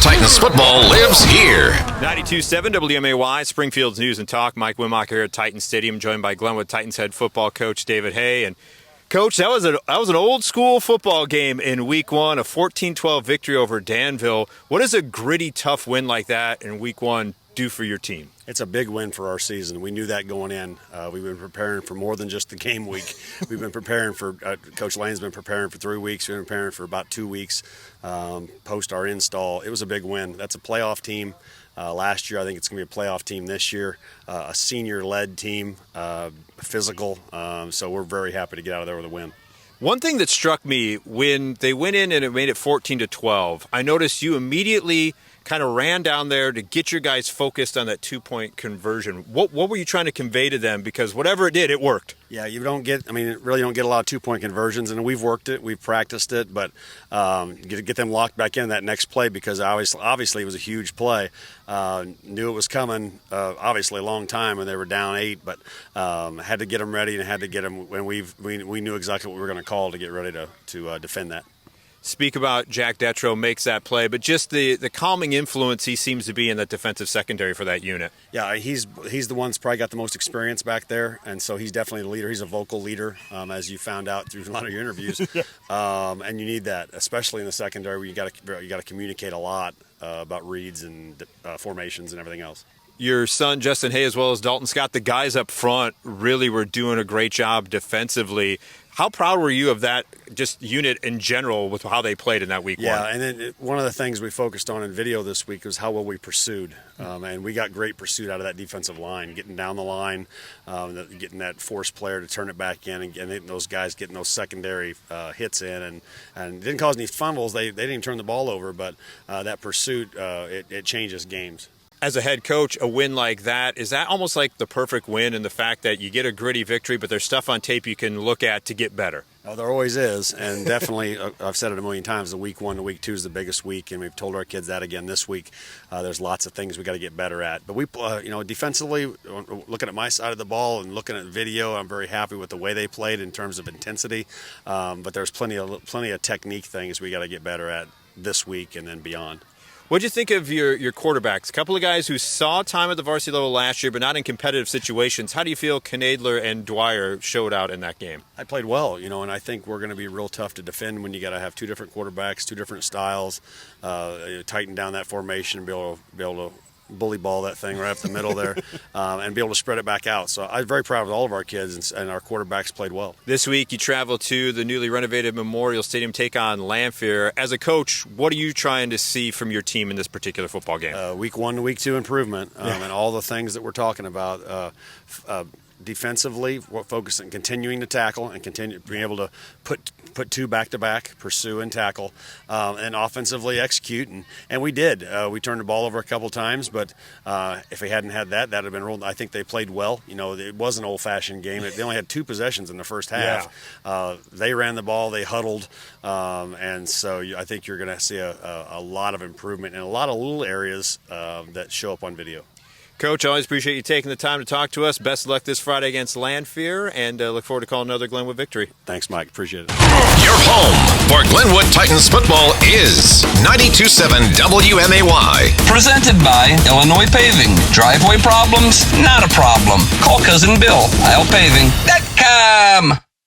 Titans football lives here. 92.7 WMAY, Springfield's News and Talk. Mike Wennmacher here at Titans Stadium, joined by Glenwood Titans head football coach David Hay. And Coach, that was an old school football game in Week 1, a 14-12 victory over Danville. What does a gritty, tough win like that in Week 1 do for your team? It's a big win for our season. We knew that going in. We've been preparing for more than just the game week. We've been preparing for Coach Lane's been preparing for 3 weeks. We've been preparing for about 2 weeks post our install. It was a big win. That's a playoff team. Last year, I think it's going to be a playoff team this year, a senior-led team, physical. So we're very happy to get out of there with a win. One thing that struck me when they went in and it made it 14-12, I noticed you immediately kind of ran down there to get your guys focused on that 2-point conversion. What were you trying to convey to them? Because whatever it did, it worked. Yeah, you don't get a lot of 2-point conversions, and we've worked it, we've practiced it, but get them locked back in that next play because obviously it was a huge play. Knew it was coming, obviously a long time, and they were down 8, but had to get them ready and had to get them when we knew exactly what we were going to call to get ready to defend that. Speak about Jack Detro makes that play, but just the calming influence he seems to be in that defensive secondary for that unit. Yeah, he's the one that's probably got the most experience back there, and so he's definitely the leader. He's a vocal leader, as you found out through a lot of your interviews. And you need that, especially in the secondary where you got to communicate a lot about reads and formations and everything else. Your son, Justin Hay, as well as Dalton Scott, the guys up front really were doing a great job defensively. How proud were you of that just unit in general with how they played in that week 1? Yeah, and then one of the things we focused on in video this week was how well we pursued. And we got great pursuit out of that defensive line, getting down the line, getting that forced player to turn it back in, and those guys getting those secondary hits in. And it didn't cause any fumbles. They didn't even turn the ball over, but that pursuit, it changes games. As a head coach, a win like that, is that almost like the perfect win in the fact that you get a gritty victory, but there's stuff on tape you can look at to get better? Oh, there always is, and definitely, I've said it a million times, the week 1 to week 2 is the biggest week, and we've told our kids that again this week. There's lots of things we got to get better at. But we, defensively, looking at my side of the ball and looking at video, I'm very happy with the way they played in terms of intensity. But there's plenty of technique things we got to get better at this week and then beyond. What did you think of your quarterbacks? A couple of guys who saw time at the varsity level last year, but not in competitive situations. How do you feel Knadler and Dwyer showed out in that game? I played well, and I think we're going to be real tough to defend when you got to have 2 different quarterbacks, 2 different styles, tighten down that formation, and be able to bully ball that thing right up the middle there, and be able to spread it back out. So I'm very proud of all of our kids, and our quarterbacks played well. This week you travel to the newly renovated Memorial Stadium, take on Lanphier. As a coach, what are you trying to see from your team in this particular football game? Week 1 to week 2 improvement, and all the things that we're talking about. Defensively, we're focusing, continuing to tackle and being able to put 2 back-to-back, pursue and tackle, and offensively execute. And we did. We turned the ball over a couple times, but if we hadn't had that would have been rolled. I think they played well. It was an old-fashioned game. They only had 2 possessions in the first half. Yeah. They ran the ball. They huddled. And so I think you're going to see a lot of improvement in a lot of little areas that show up on video. Coach, I always appreciate you taking the time to talk to us. Best of luck this Friday against Lanphier, and look forward to calling another Glenwood victory. Thanks, Mike. Appreciate it. Your home for Glenwood Titans football is 92.7 WMAY. Presented by Illinois Paving. Driveway problems? Not a problem. Call Cousin Bill. ILPaving.com.